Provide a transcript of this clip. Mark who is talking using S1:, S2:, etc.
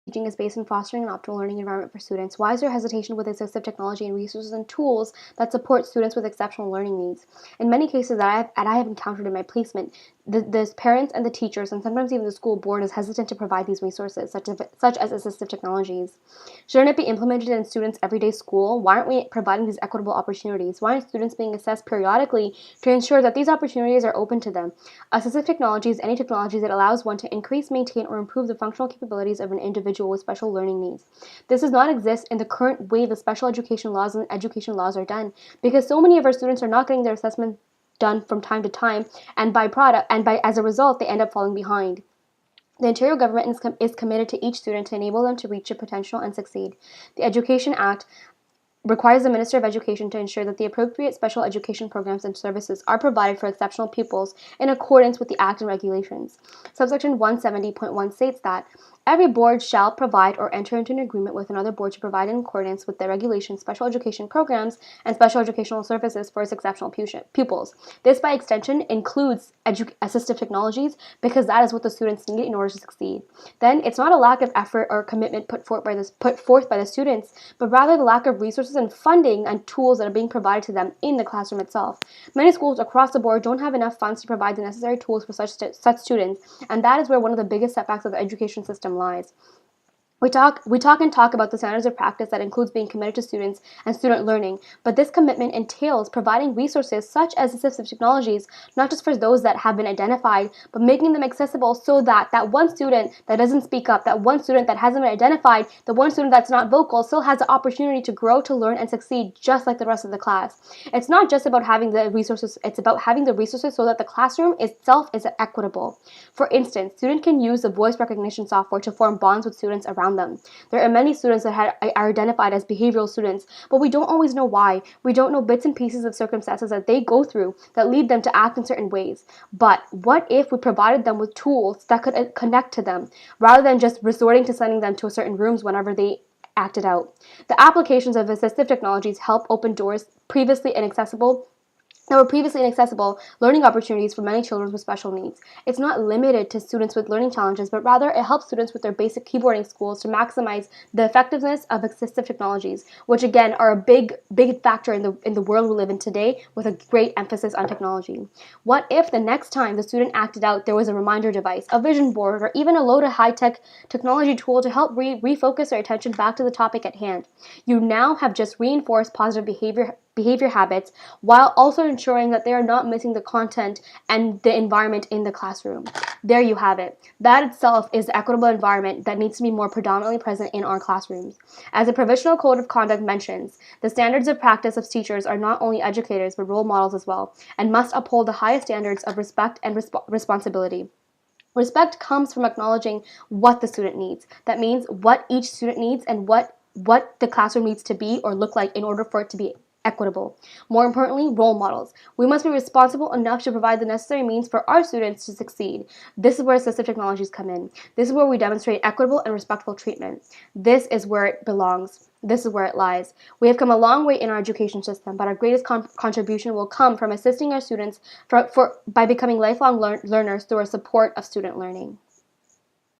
S1: teaching is based on fostering an optimal learning environment for students. Why is there hesitation with assistive technology and resources and tools that support students with exceptional learning needs? In many cases that I have encountered in my placement, the parents and the teachers, and sometimes even the school board, is hesitant to provide these resources, such as assistive technologies. Shouldn't it be implemented in students' everyday school? Why aren't we providing these equitable opportunities? Why aren't students being assessed periodically to ensure that these opportunities are open to them? Assistive technology is any technology that allows one to increase, maintain, or improve the functional capabilities of an individual with special learning needs. This does not exist in the current way the special education laws and education laws are done, because so many of our students are not getting their assessment done from time to time, and as a result, they end up falling behind. The Ontario government is committed to each student to enable them to reach their potential and succeed. The Education Act requires the Minister of Education to ensure that the appropriate special education programs and services are provided for exceptional pupils in accordance with the Act and regulations. Subsection 170.1 states that every board shall provide or enter into an agreement with another board to provide in accordance with the regulations special education programs and special educational services for its exceptional pupils. This, by extension, includes assistive technologies, because that is what the students need in order to succeed. Then it's not a lack of effort or commitment put forth by the students, but rather the lack of resources and funding and tools that are being provided to them in the classroom itself. Many schools across the board don't have enough funds to provide the necessary tools for such students, and that is where one of the biggest setbacks of the education system lies. We talk about the standards of practice that includes being committed to students and student learning, but this commitment entails providing resources such as assistive technologies, not just for those that have been identified, but making them accessible so that that one student that doesn't speak up, that one student that hasn't been identified, the one student that's not vocal still has the opportunity to grow, to learn, and succeed just like the rest of the class. It's not just about having the resources, it's about having the resources so that the classroom itself is equitable. For instance, students can use the voice recognition software to form bonds with students around them. There are many students that are identified as behavioral students, but we don't always know why. We don't know bits and pieces of circumstances that they go through that lead them to act in certain ways. But what if we provided them with tools that could connect to them, rather than just resorting to sending them to certain rooms whenever they acted out? The applications of assistive technologies help open doors that were previously inaccessible learning opportunities for many children with special needs. It's not limited to students with learning challenges, but rather it helps students with their basic keyboarding skills to maximize the effectiveness of assistive technologies, which again are a big factor in the world we live in today, with a great emphasis on technology. What if the next time the student acted out, there was a reminder device, a vision board, or even a load of high-tech technology tool to help refocus their attention back to the topic at hand? You now have just reinforced positive behavior habits, while also ensuring that they are not missing the content and the environment in the classroom. There you have it. That itself is the equitable environment that needs to be more predominantly present in our classrooms. As the Provisional Code of Conduct mentions, the standards of practice of teachers are not only educators but role models as well, and must uphold the highest standards of respect and responsibility. Respect comes from acknowledging what the student needs. That means what each student needs and what the classroom needs to be or look like in order for it to be equitable. More importantly, role models. We must be responsible enough to provide the necessary means for our students to succeed. This is where assistive technologies come in. This is where we demonstrate equitable and respectful treatment. This is where it belongs. This is where it lies. We have come a long way in our education system, but our greatest contribution will come from assisting our students by becoming lifelong learners through our support of student learning.